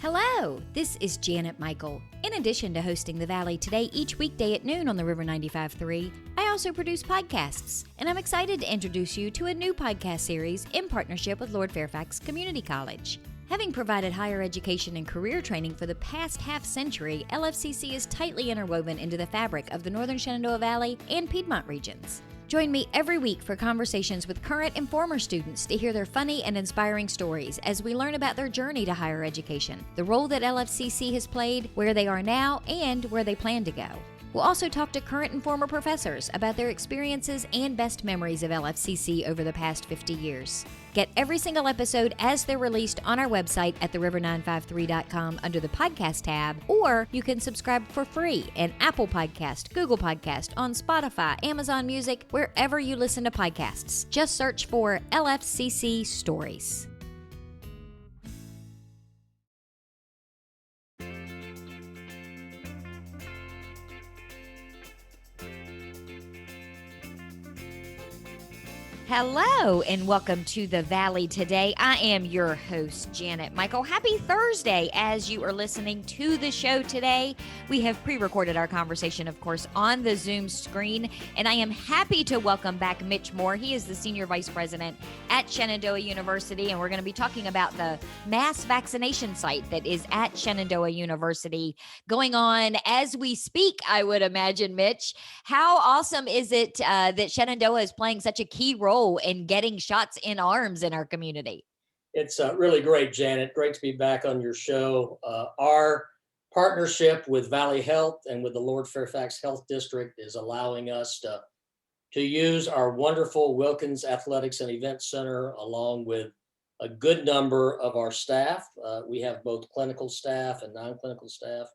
Hello, this is Janet Michael. In addition to hosting the Valley Today each weekday at noon on the River 95.3, I also produce podcasts, and I'm excited to introduce you to a new podcast series in partnership with Lord Fairfax Community College. Having provided higher education and career training for the past half-century, LFCC is tightly interwoven into the fabric of the Northern Shenandoah Valley and Piedmont regions. Join me every week for conversations with current and former students to hear their funny and inspiring stories as we learn about their journey to higher education, the role that LFCC has played, where they are now, and where they plan to go. We'll also talk to current and former professors about their experiences and best memories of LFCC over the past 50 years. Get every single episode as they're released on our website at theriver953.com under the podcast tab, or you can subscribe for free in Apple Podcast, Google Podcast, on Spotify, Amazon Music, wherever you listen to podcasts. Just search for LFCC Stories. Hello and welcome to the Valley Today. I am your host, Janet Michael. Happy Thursday as you are listening to the show today. We have pre-recorded our conversation, of course, on the Zoom screen, and I am happy to welcome back Mitch Moore. He is the Senior Vice President at Shenandoah University, and we're going to be talking about the mass vaccination site that is at Shenandoah University going on as we speak, I would imagine, Mitch. How awesome is it that Shenandoah is playing such a key role in getting shots in arms in our community? It's really great, Janet. Great to be back on your show. Our partnership with Valley Health and with the Lord Fairfax Health District is allowing us to use our wonderful Wilkins Athletics and Events Center along with a good number of our staff. We have both clinical staff and non-clinical staff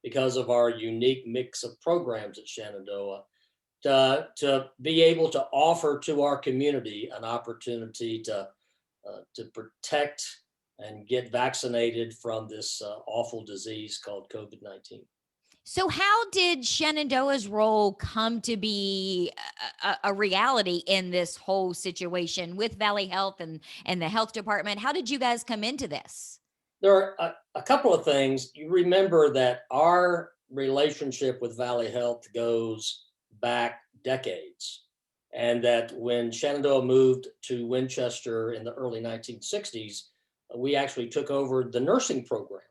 because of our unique mix of programs at Shenandoah. To be able to offer to our community an opportunity to protect and get vaccinated from this awful disease called COVID-19. So how did Shenandoah's role come to be a reality in this whole situation with Valley Health and the health department? How did you guys come into this? There are a couple of things. You remember that our relationship with Valley Health goes back decades, and that when Shenandoah moved to Winchester in the early 1960s, we actually took over the nursing program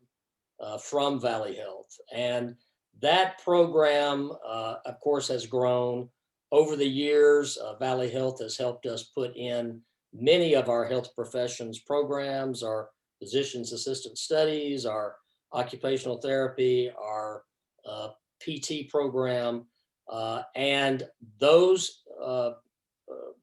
from Valley Health. And that program, of course, has grown over the years. Valley Health has helped us put in many of our health professions programs, our physician's assistant studies, our occupational therapy, our PT program. And those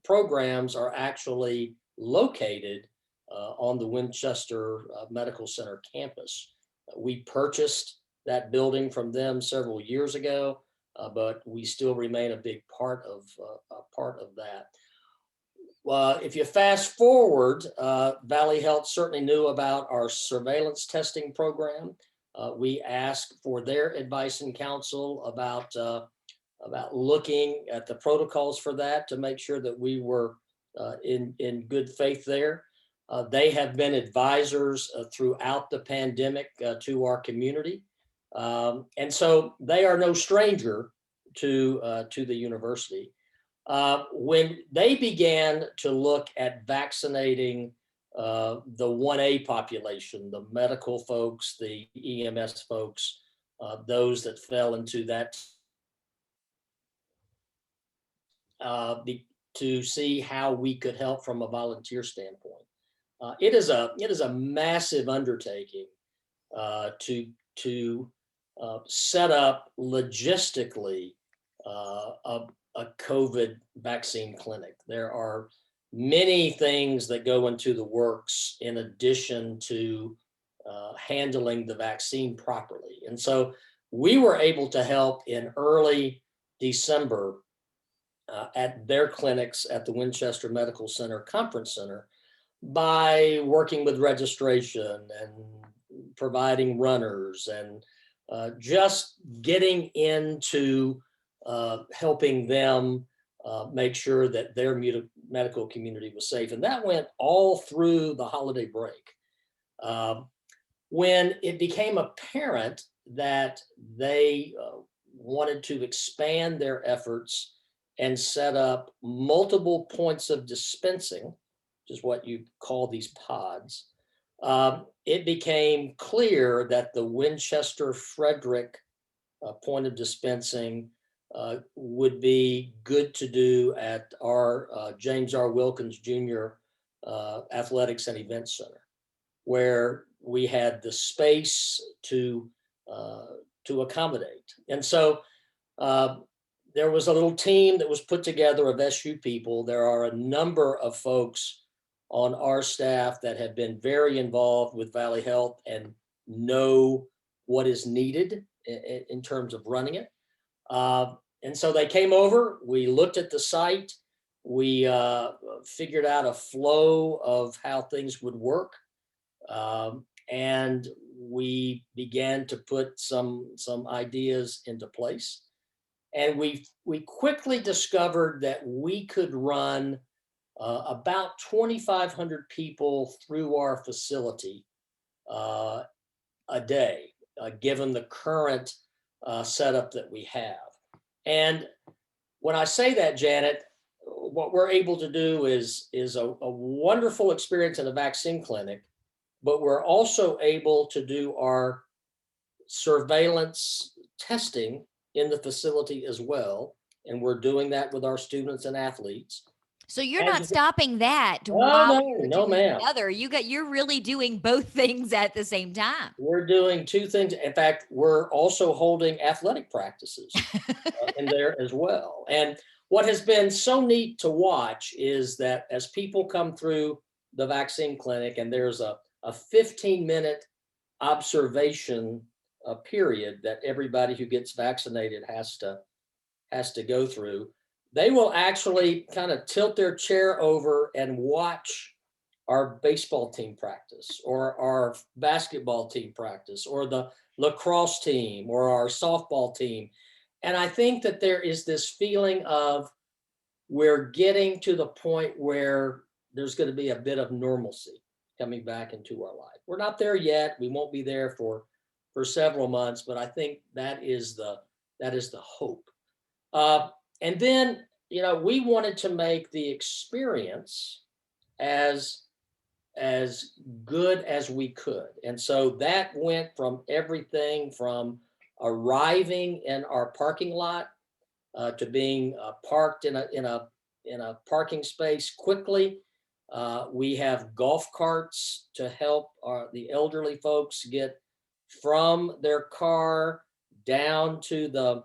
programs are actually located on the Winchester Medical Center campus. We purchased that building from them several years ago, but we still remain a big part of that. If you fast forward, Valley Health certainly knew about our surveillance testing program. We asked for their advice and counsel about looking at the protocols for that to make sure that we were in good faith there. They have been advisors throughout the pandemic to our community. And so they are no stranger to the university. When they began to look at vaccinating the 1A population, the medical folks, the EMS folks, those that fell into that, to see how we could help from a volunteer standpoint. It is a massive undertaking to set up logistically a COVID vaccine clinic. There are many things that go into the works in addition to handling the vaccine properly. And so we were able to help in early December at their clinics at the Winchester Medical Center Conference Center by working with registration and providing runners and just getting into helping them make sure that their medical community was safe. And that went all through the holiday break. when it became apparent that they wanted to expand their efforts and set up multiple points of dispensing, which is what you call these pods, it became clear that the Winchester Frederick point of dispensing would be good to do at our James R. Wilkins Jr. Athletics and Events Center, where we had the space to accommodate. And so there was a little team that was put together of SU people. There are a number of folks on our staff that have been very involved with Valley Health and know what is needed in terms of running it. And so they came over, we looked at the site, we figured out a flow of how things would work. And we began to put some ideas into place. And we quickly discovered that we could run about 2,500 people through our facility a day, given the current setup that we have. And when I say that, Janet, what we're able to do is a wonderful experience in a vaccine clinic, but we're also able to do our surveillance testing in the facility as well. And we're doing that with our students and athletes. So you're not stopping that no, ma'am. You're really doing both things at the same time. We're doing two things. In fact, we're also holding athletic practices in there as well. And what has been so neat to watch is that as people come through the vaccine clinic, and there's a 15-minute observation period that everybody who gets vaccinated has to go through, they will actually kind of tilt their chair over and watch our baseball team practice, or our basketball team practice, or the lacrosse team, or our softball team. And I think that there is this feeling of we're getting to the point where there's going to be a bit of normalcy coming back into our life. We're not there yet. We won't be there for several months, but I think that is the hope. And then, we wanted to make the experience as good as we could. And so that went from everything from arriving in our parking lot to being parked in a parking space quickly. We have golf carts to help the elderly folks get from their car down to the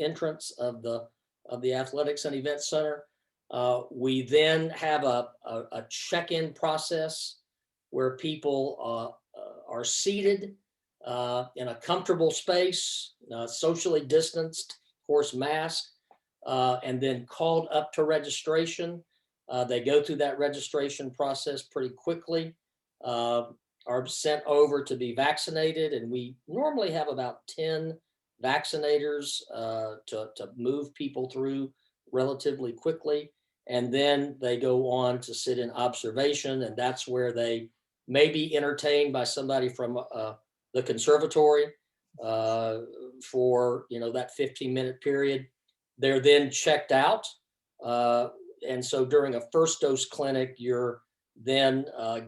entrance of the Athletics and Events Center. We then have a check-in process where people are seated in a comfortable space, socially distanced, of course, mask, and then called up to registration. They go through that registration process pretty quickly, are sent over to be vaccinated, and we normally have about 10 vaccinators to move people through relatively quickly. And then they go on to sit in observation, and that's where they may be entertained by somebody from the conservatory for that 15-minute period. They're then checked out. And so during a first dose clinic, you're then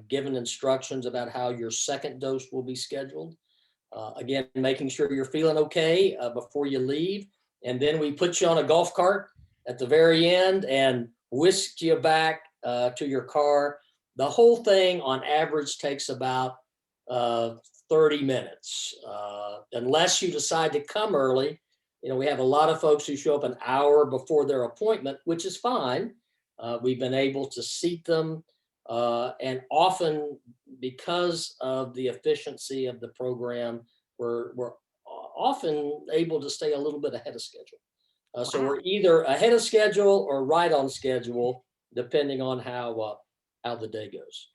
given instructions about how your second dose will be scheduled. Again, making sure you're feeling okay before you leave. And then we put you on a golf cart at the very end and whisk you back to your car. The whole thing on average takes about 30 minutes, unless you decide to come early. We have a lot of folks who show up an hour before their appointment, which is fine. We've been able to seat them, and often because of the efficiency of the program, we're often able to stay a little bit ahead of schedule. So we're either ahead of schedule or right on schedule, depending on how the day goes.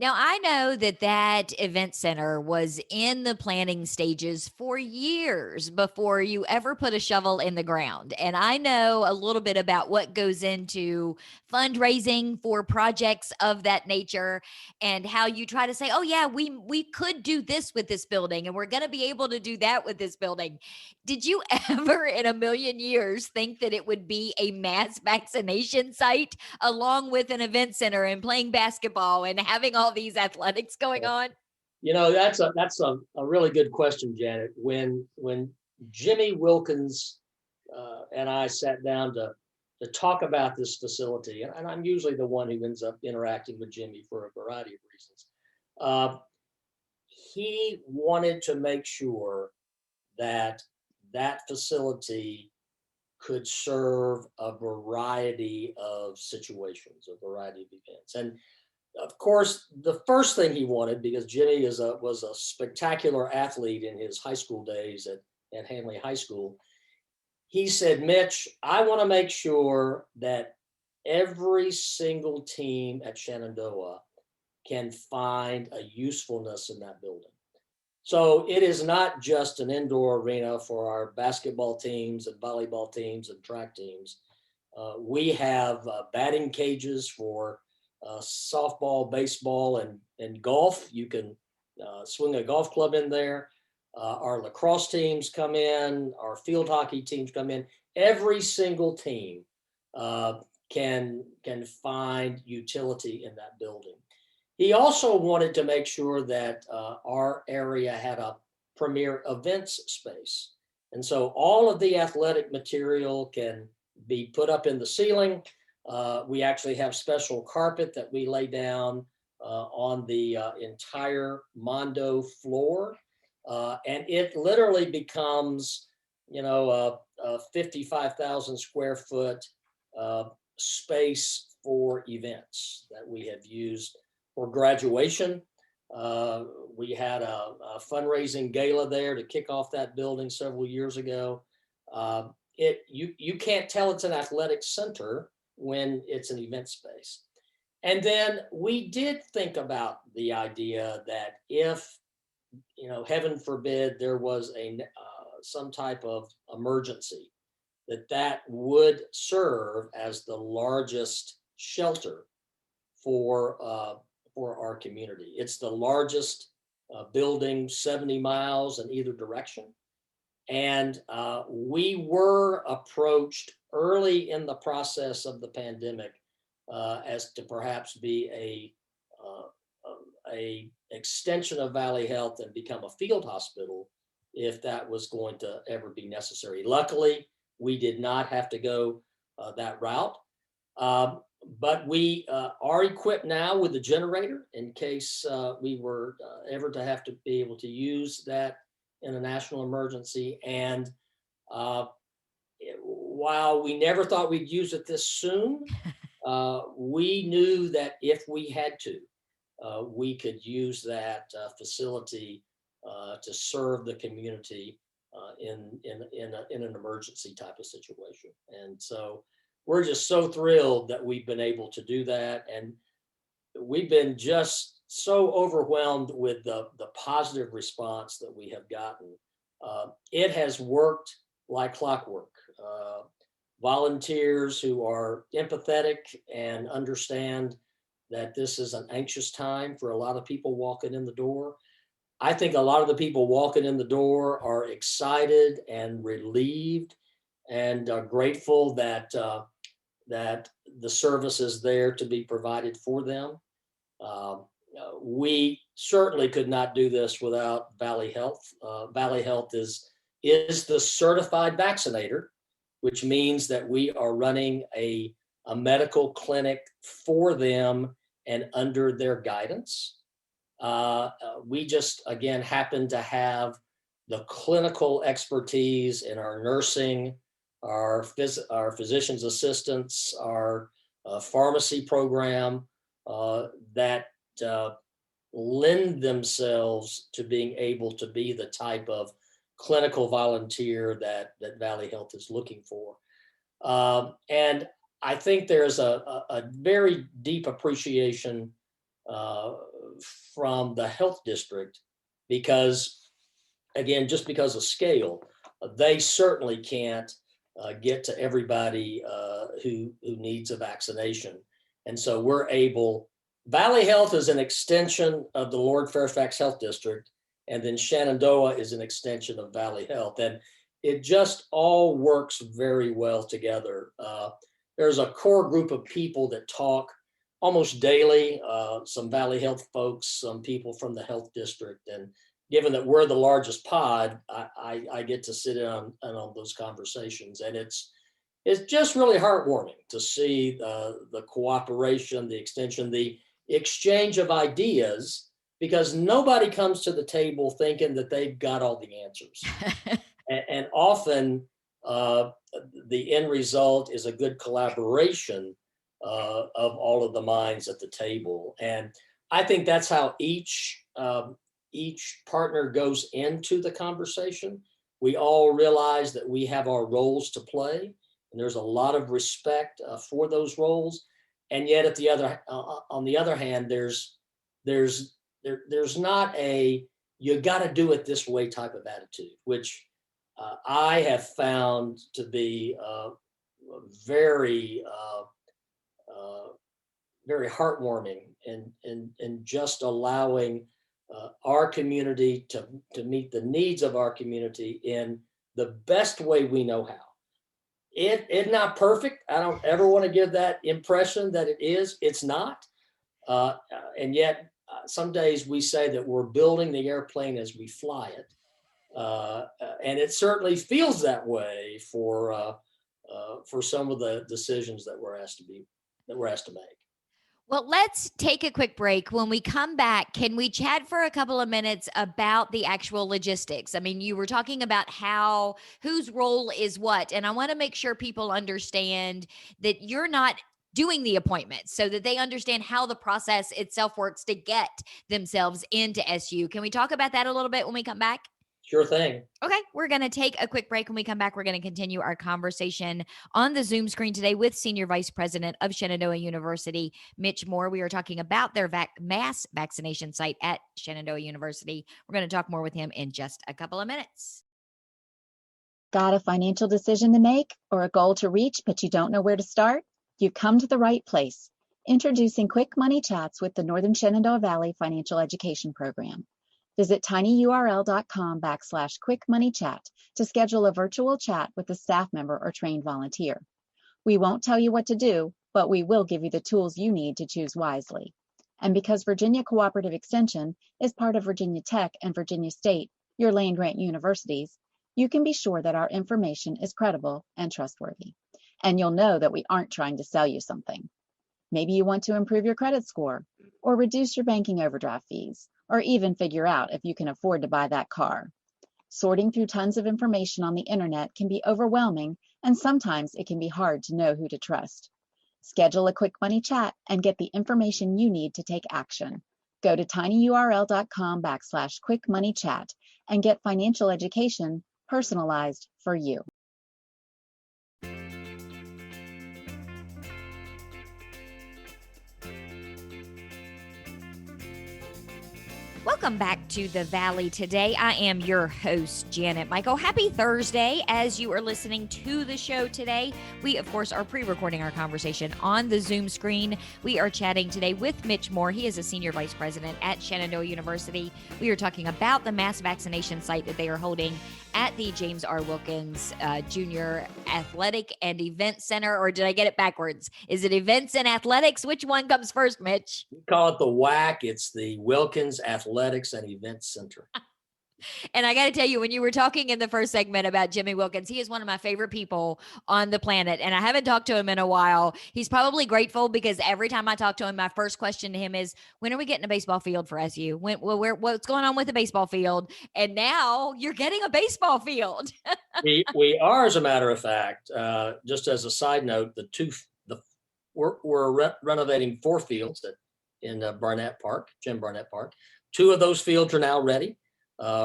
Now, I know that that event center was in the planning stages for years before you ever put a shovel in the ground. And I know a little bit about what goes into fundraising for projects of that nature and how you try to say, "Oh yeah, we could do this with this building and we're going to be able to do that with this building." Did you ever in a million years think that it would be a mass vaccination site along with an event center and playing basketball and having all these athletics going on? That's a really good question, Janet. When Jimmy Wilkins and I sat down to talk about this facility, and I'm usually the one who ends up interacting with Jimmy for a variety of reasons. Uh, he wanted to make sure that that facility could serve a variety of situations, a variety of events. And of course, the first thing he wanted, because Jimmy was a spectacular athlete in his high school days at Hanley High School, he said, Mitch, I want to make sure that every single team at Shenandoah can find a usefulness in that building. So it is not just an indoor arena for our basketball teams and volleyball teams and track teams. We have batting cages for softball, baseball, and golf. You can swing a golf club in there. Our lacrosse teams come in. Our field hockey teams come in. Every single team uh, can find utility in that building. He also wanted to make sure that our area had a premier events space. And so all of the athletic material can be put up in the ceiling. We actually have special carpet that we lay down on the entire Mondo floor. And it literally becomes, a 55,000 square foot space for events that we have used for graduation. We had a fundraising gala there to kick off that building several years ago. You can't tell it's an athletic center when it's an event space. And then we did think about the idea that if, heaven forbid, there was some type of emergency, that would serve as the largest shelter for our community. It's the largest building, 70 miles in either direction. And we were approached early in the process of the pandemic as to perhaps be a extension of Valley Health and become a field hospital if that was going to ever be necessary. Luckily, we did not have to go that route. But we are equipped now with a generator in case we were ever to have to be able to use that in a national emergency. And while we never thought we'd use it this soon, we knew that if we had to, we could use that facility to serve the community in an emergency type of situation. And so we're just so thrilled that we've been able to do that. And we've been just so overwhelmed with the positive response that we have gotten. It has worked like clockwork. Volunteers who are empathetic and understand that this is an anxious time for a lot of people walking in the door. I think a lot of the people walking in the door are excited and relieved and are grateful that the service is there to be provided for them. We certainly could not do this without Valley Health. Valley Health is the certified vaccinator, which means that we are running a medical clinic for them and under their guidance. We just, again, happen to have the clinical expertise in our nursing, our physician's assistants, our pharmacy program that lend themselves to being able to be the type of clinical volunteer that Valley Health is looking for. And I think there's a very deep appreciation uh, from the health district because, again, just because of scale, they certainly can't get to everybody who needs a vaccination. And so we're able, Valley Health is an extension of the Lord Fairfax Health District, and then Shenandoah is an extension of Valley Health. And it just all works very well together. There's a core group of people that talk almost daily, some Valley Health folks, some people from the health district. And given that we're the largest pod, I get to sit in on those conversations. And it's just really heartwarming to see the cooperation, the extension, the exchange of ideas, because nobody comes to the table thinking that they've got all the answers. And often the end result is a good collaboration of all of the minds at the table. And I think that's how each partner goes into the conversation. We all realize that we have our roles to play, and there's a lot of respect for those roles. And yet, on the other hand, there's not a you got to do it this way type of attitude, which I have found to be very very heartwarming, and just allowing our community to meet the needs of our community in the best way we know how. It's not perfect. I don't ever want to give that impression that it is. It's not. And yet, some days we say that we're building the airplane as we fly it. And it certainly feels that way for some of the decisions that we're asked to make. Well, let's take a quick break. When we come back, can we chat for a couple of minutes about the actual logistics? I mean, you were talking about whose role is what, and I want to make sure people understand that you're not doing the appointments, so that they understand how the process itself works to get themselves into SU. Can we talk about that a little bit when we come back? Sure thing. Okay, we're going to take a quick break. When we come back, we're going to continue our conversation on the Zoom screen today with Senior Vice President of Shenandoah University, Mitch Moore. We are talking about their mass vaccination site at Shenandoah University. We're going to talk more with him in just a couple of minutes. Got a financial decision to make or a goal to reach, but you don't know where to start? You've come to the right place. Introducing Quick Money Chats with the Northern Shenandoah Valley Financial Education Program. Visit tinyurl.com/quickmoneychat to schedule a virtual chat with a staff member or trained volunteer. We won't tell you what to do, but we will give you the tools you need to choose wisely. And because Virginia Cooperative Extension is part of Virginia Tech and Virginia State, your land-grant universities, you can be sure that our information is credible and trustworthy. And you'll know that we aren't trying to sell you something. Maybe you want to improve your credit score, or reduce your banking overdraft fees, or even figure out if you can afford to buy that car. Sorting through tons of information on the internet can be overwhelming, and sometimes it can be hard to know who to trust. Schedule a Quick Money Chat and get the information you need to take action. Go to tinyurl.com/quickmoneychat and get financial education personalized for you. Welcome back to the Valley today. I am your host, Janet Michael. Happy Thursday as you are listening to the show today. We, of course, are pre-recording our conversation on the Zoom screen. We are chatting today with Mitch Moore. He is a Senior Vice President at Shenandoah University. We are talking about the mass vaccination site that they are holding at the James R. Wilkins Junior Athletic and Event Center, or did I get it backwards? Is it events and athletics? Which one comes first, Mitch? We call it the WAC. It's the Wilkins Athletics and Events Center. And I got to tell you, when you were talking in the first segment about Jimmy Wilkins, he is one of my favorite people on the planet. And I haven't talked to him in a while. He's probably grateful because every time I talk to him, my first question to him is, when are we getting a baseball field for SU? What's going on with the baseball field? And now you're getting a baseball field. we are, as a matter of fact, just as a side note, we're renovating 4 fields in Barnett Park, Jim Barnett Park. 2 of those fields are now ready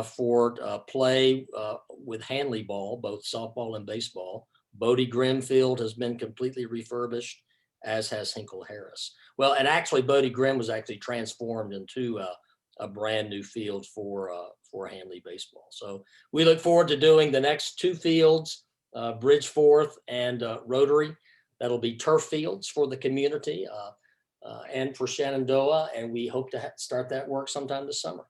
for play with Hanley ball, both softball and baseball. Bodie Grimm Field has been completely refurbished. as has Hinkle Harris. Well, and actually Bodie Grimm was actually transformed into a brand new field for Hanley baseball. So we look forward to doing the next two fields, Bridgeforth and Rotary. That'll be turf fields for the community and for Shenandoah. And we hope to start that work sometime this summer.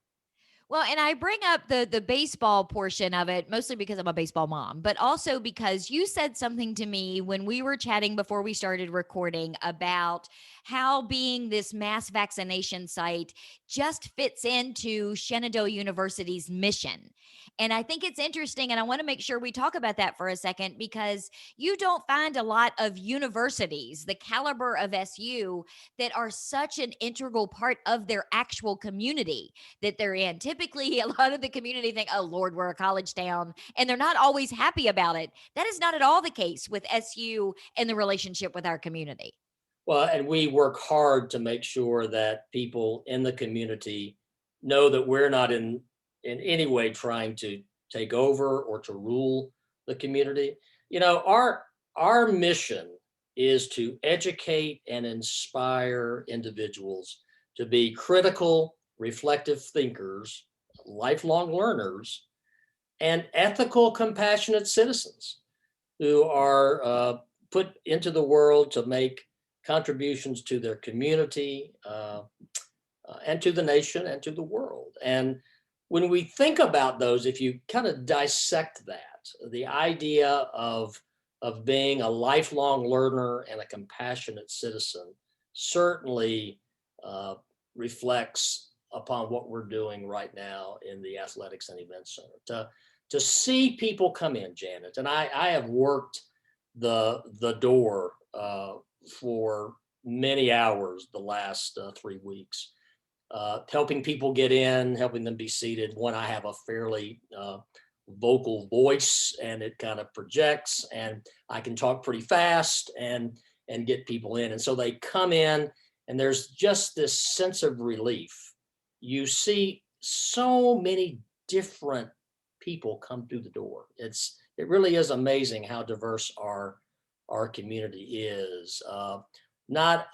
Well, and I bring up the baseball portion of it mostly because I'm a baseball mom, but also because you said something to me when we were chatting before we started recording about how being this mass vaccination site just fits into Shenandoah University's mission. And I think it's interesting, and I want to make sure we talk about that for a second, because you don't find a lot of universities the caliber of SU that are such an integral part of their actual community that they're in. Typically, a lot of the community think, oh, Lord, we're a college town, and they're not always happy about it. That is not at all the case with SU and the relationship with our community. Well, and we work hard to make sure that people in the community know that we're not in any way trying to take over or to rule the community. You know, our mission is to educate and inspire individuals to be critical, reflective thinkers, lifelong learners, and ethical, compassionate citizens who are put into the world to make contributions to their community and to the nation and to the world. And when we think about those, if you kind of dissect that, the idea of being a lifelong learner and a compassionate citizen certainly reflects upon what we're doing right now in the Athletics and Events Center. To see people come in, Janet, and I have worked the door for many hours the last 3 weeks, helping people get in, helping them be seated. One, I have a fairly vocal voice, and it kind of projects, and I can talk pretty fast and get people in. And so they come in, and there's just this sense of relief. You see so many different people come through the door. It really is amazing how diverse our community is. Not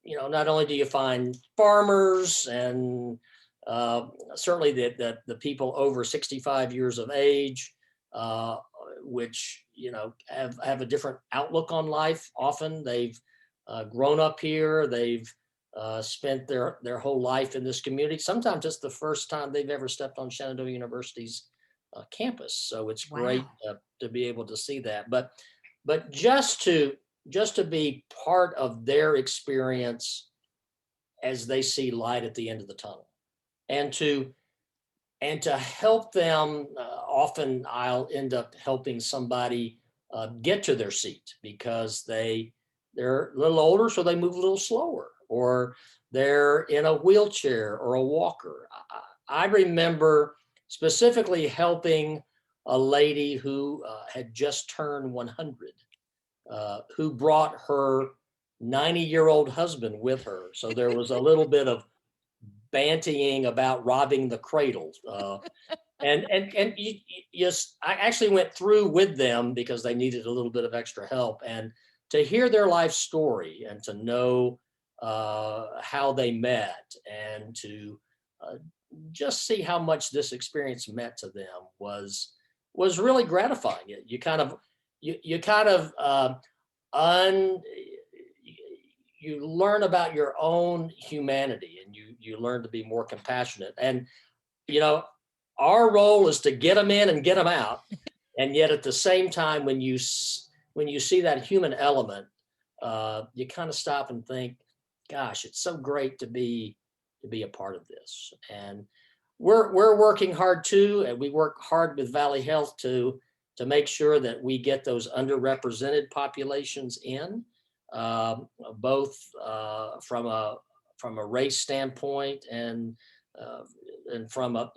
only do you find farmers and certainly the people over 65 years of age, which have a different outlook on life. Often they've grown up here. They've spent their whole life in this community. Sometimes it's the first time they've ever stepped on Shenandoah University's campus. So it's great to be able to see that. But just to be part of their experience as they see light at the end of the tunnel, and to help them. Often I'll end up helping somebody get to their seat because they're a little older, so they move a little slower, or they're in a wheelchair or a walker. I remember specifically helping a lady who had just turned 100, who brought her 90-year-old husband with her. So there was a little bit of bantying about robbing the cradle. And I actually went through with them because they needed a little bit of extra help. And to hear their life story and to know how they met, and to just see how much this experience meant to them was really gratifying. You kind of you learn about your own humanity, and you learn to be more compassionate. And our role is to get them in and get them out. And yet at the same time, when you see that human element, you kind of stop and think, gosh, it's so great to be a part of this. And we're working hard too, and we work hard with Valley Health to make sure that we get those underrepresented populations in, both from a race standpoint and from a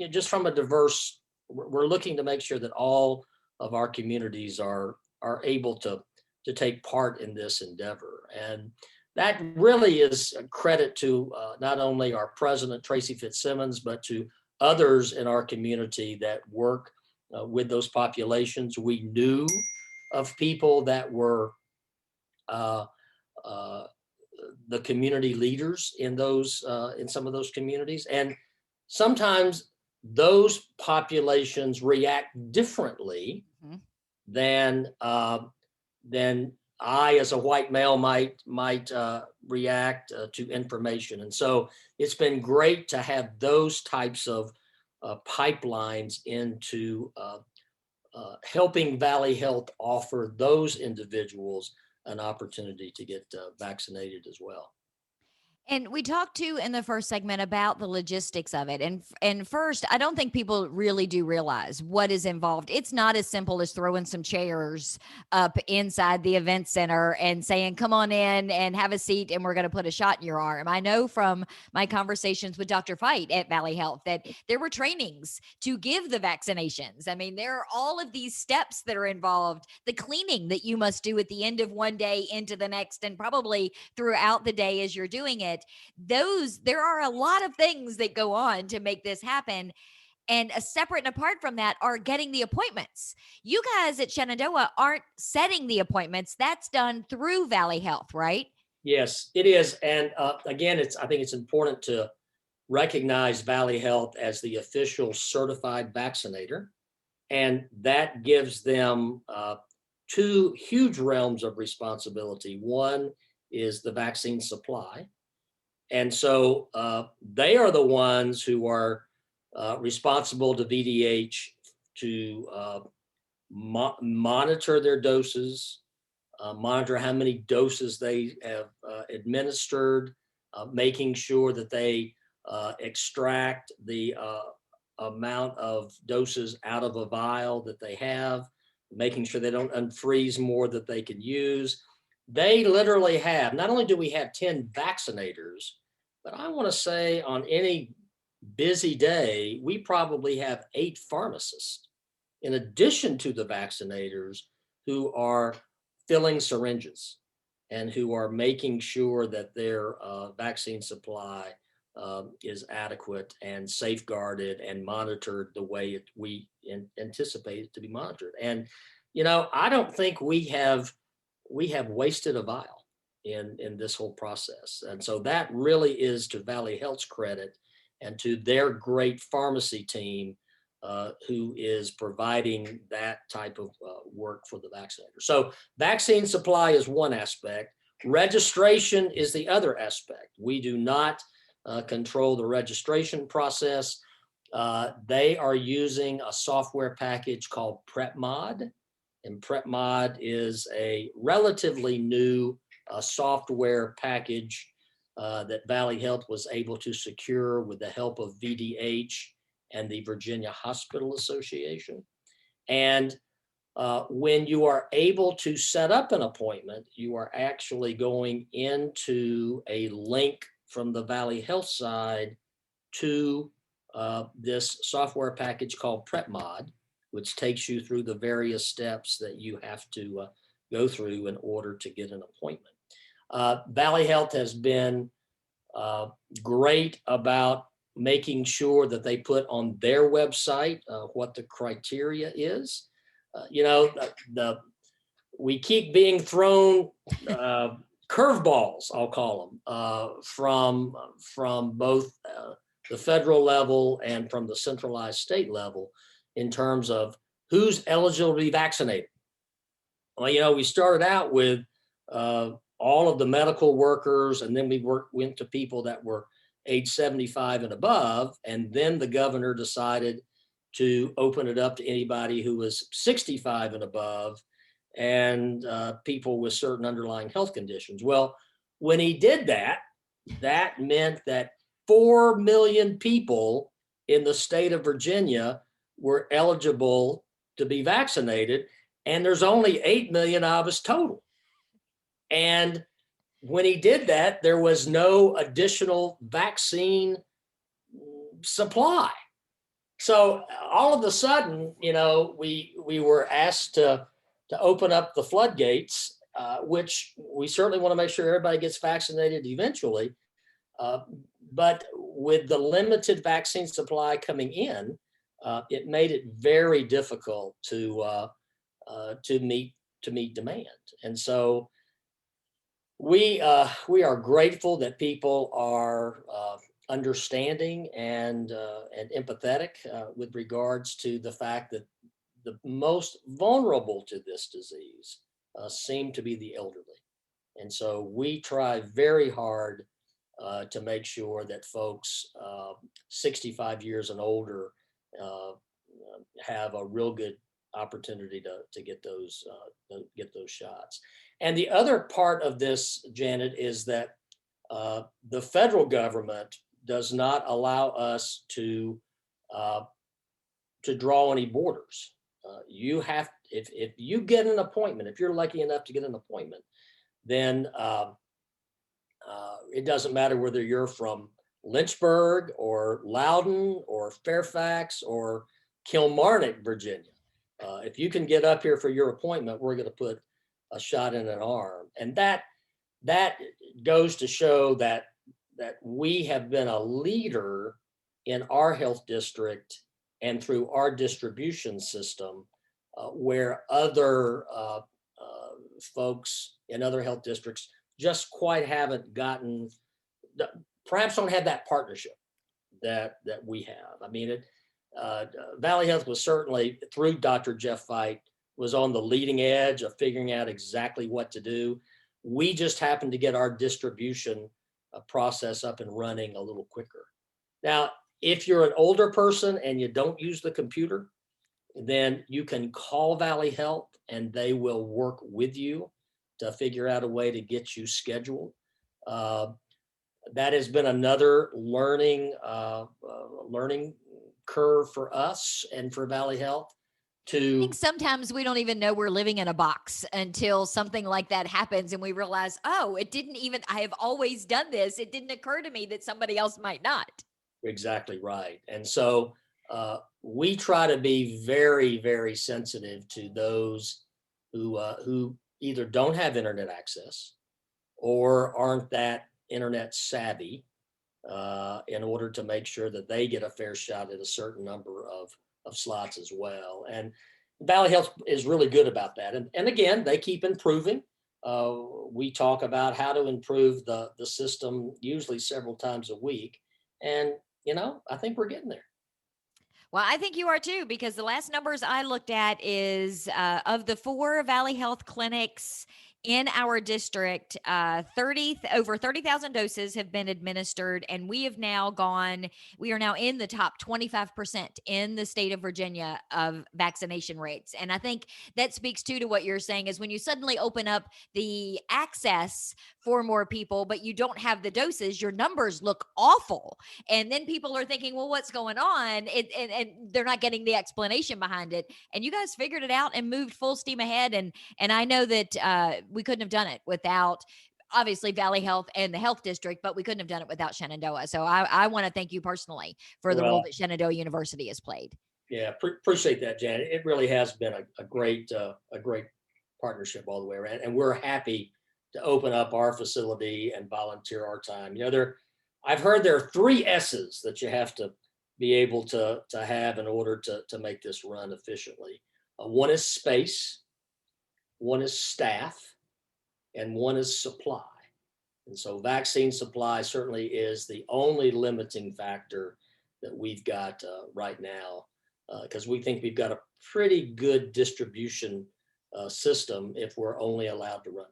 diverse. We're looking to make sure that all of our communities are able to take part in this endeavor. And that really is a credit to not only our president, Tracy Fitzsimmons, but to others in our community that work with those populations. We knew of people that were the community leaders in in some of those communities. And sometimes those populations react differently Mhm. than I, as a white male, might react to information. And so it's been great to have those types of pipelines into helping Valley Health offer those individuals an opportunity to get vaccinated as well. And we talked too in the first segment about the logistics of it. And first, I don't think people really do realize what is involved. It's not as simple as throwing some chairs up inside the event center and saying, "Come on in and have a seat, and we're going to put a shot in your arm." I know from my conversations with Dr. Fight at Valley Health that there were trainings to give the vaccinations. I mean, there are all of these steps that are involved, the cleaning that you must do at the end of one day into the next, and probably throughout the day as you're doing it. There are a lot of things that go on to make this happen. And a separate and apart from that are getting the appointments. You guys at Shenandoah aren't setting the appointments. That's done through Valley Health, right? Yes, it is. And again, I think it's important to recognize Valley Health as the official certified vaccinator. And that gives them two huge realms of responsibility. One is the vaccine supply. And so they are the ones who are responsible to VDH to monitor their doses, monitor how many doses they have administered, making sure that they extract the amount of doses out of a vial that they have, making sure they don't unfreeze more that they can use. They literally have, not only do we have 10 vaccinators, but I want to say on any busy day, we probably have 8 pharmacists, in addition to the vaccinators, who are filling syringes and who are making sure that their vaccine supply is adequate and safeguarded and monitored the way we anticipate it to be monitored. And, I don't think we have wasted a vial in this whole process. And so that really is to Valley Health's credit and to their great pharmacy team who is providing that type of work for the vaccinator. So vaccine supply is one aspect. Registration is the other aspect. We do not control the registration process. They are using a software package called PrepMod. And PrepMod is a relatively new software package that Valley Health was able to secure with the help of VDH and the Virginia Hospital Association. And when you are able to set up an appointment, you are actually going into a link from the Valley Health side to this software package called PrepMod, which takes you through the various steps that you have to go through in order to get an appointment. Valley Health has been great about making sure that they put on their website what the criteria is. We keep being thrown curveballs, I'll call them, from both the federal level and from the centralized state level in terms of who's eligible to be vaccinated. Well, we started out with all of the medical workers, and then we went to people that were age 75 and above, and then the governor decided to open it up to anybody who was 65 and above, and people with certain underlying health conditions. Well, when he did that, that meant that 4 million people in the state of Virginia were eligible to be vaccinated, and there's only 8 million of us total. And when he did that, there was no additional vaccine supply. So all of a sudden, we were asked to open up the floodgates, which we certainly want to make sure everybody gets vaccinated eventually. But with the limited vaccine supply coming in, it made it very difficult to meet demand. And so We are grateful that people are understanding and empathetic with regards to the fact that the most vulnerable to this disease seem to be the elderly. And so we try very hard to make sure that folks 65 years and older uh, have a real good opportunity to get those shots. And the other part of this, Janet, is that the federal government does not allow us uh, to draw any borders. You have, if you get an appointment, if you're lucky enough to get an appointment, then it doesn't matter whether you're from Lynchburg or Loudoun or Fairfax or Kilmarnock, Virginia. If you can get up here for your appointment, we're going to put a shot in an arm, and that goes to show that we have been a leader in our health district and through our distribution system, where other folks in other health districts just quite haven't gotten, perhaps don't have that partnership that we have. I mean, Valley Health was certainly, through Dr. Jeff Veit, was on the leading edge of figuring out exactly what to do. We just happened to get our distribution process up and running a little quicker. Now, if you're an older person and you don't use the computer, then you can call Valley Health and they will work with you to figure out a way to get you scheduled. That has been another learning curve for us and for Valley Health. I think sometimes we don't even know we're living in a box until something like that happens and we realize, oh, I have always done this. It didn't occur to me that somebody else might not. Exactly right. And so we try to be very, very sensitive to those who either don't have internet access or aren't that internet savvy, in order to make sure that they get a fair shot at a certain number of slots as well. And Valley Health is really good about that. And again, they keep improving. We talk about how to improve the system usually several times a week. And, I think we're getting there. Well, I think you are too, because the last numbers I looked at is of the 4 Valley Health clinics in our district, over 30,000 doses have been administered, and we are now in the top 25% in the state of Virginia of vaccination rates. And I think that speaks to what you're saying is when you suddenly open up the access for more people, but you don't have the doses, your numbers look awful. And then people are thinking, well, what's going on? And they're not getting the explanation behind it. And you guys figured it out and moved full steam ahead. And I know that we couldn't have done it without obviously Valley Health and the health district, but we couldn't have done it without Shenandoah. So I want to thank you personally for the role that Shenandoah University has played. Yeah, appreciate that, Janet. It really has been a great partnership all the way around, and we're happy to open up our facility and volunteer our time. I've heard there are 3 S's that you have to be able to have in order to make this run efficiently. One is space, one is staff, and one is supply. And so vaccine supply certainly is the only limiting factor that we've got right now, because we think we've got a pretty good distribution system if we're only allowed to run it.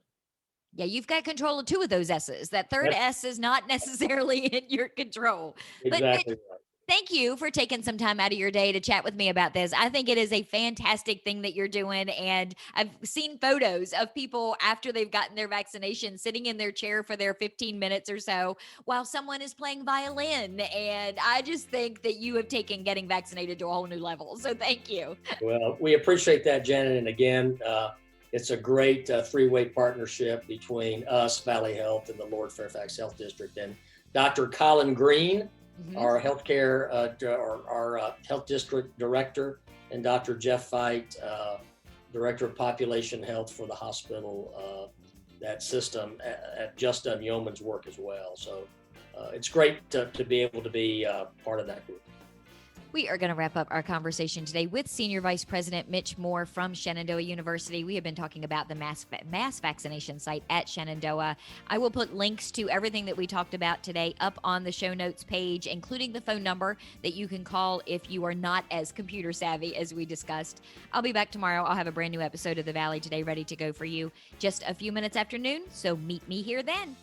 Yeah, you've got control of 2 of those S's. That third S is not necessarily in your control. Exactly right. Thank you for taking some time out of your day to chat with me about this. I think it is a fantastic thing that you're doing. And I've seen photos of people after they've gotten their vaccination sitting in their chair for their 15 minutes or so while someone is playing violin. And I just think that you have taken getting vaccinated to a whole new level. So thank you. Well, we appreciate that, Janet. And again, it's a great 3-way partnership between us, Valley Health, and the Lord Fairfax Health District. And Dr. Colin Green, our healthcare, our health district director, and Dr. Jeff Veit, director of population health for the hospital, that system, have just done yeoman's work as well. So it's great to be able to be part of that group. We are going to wrap up our conversation today with Senior Vice President Mitch Moore from Shenandoah University. We have been talking about the mass vaccination site at Shenandoah. I will put links to everything that we talked about today up on the show notes page, including the phone number that you can call if you are not as computer savvy as we discussed. I'll be back tomorrow. I'll have a brand new episode of The Valley Today ready to go for you just a few minutes after noon, so meet me here then.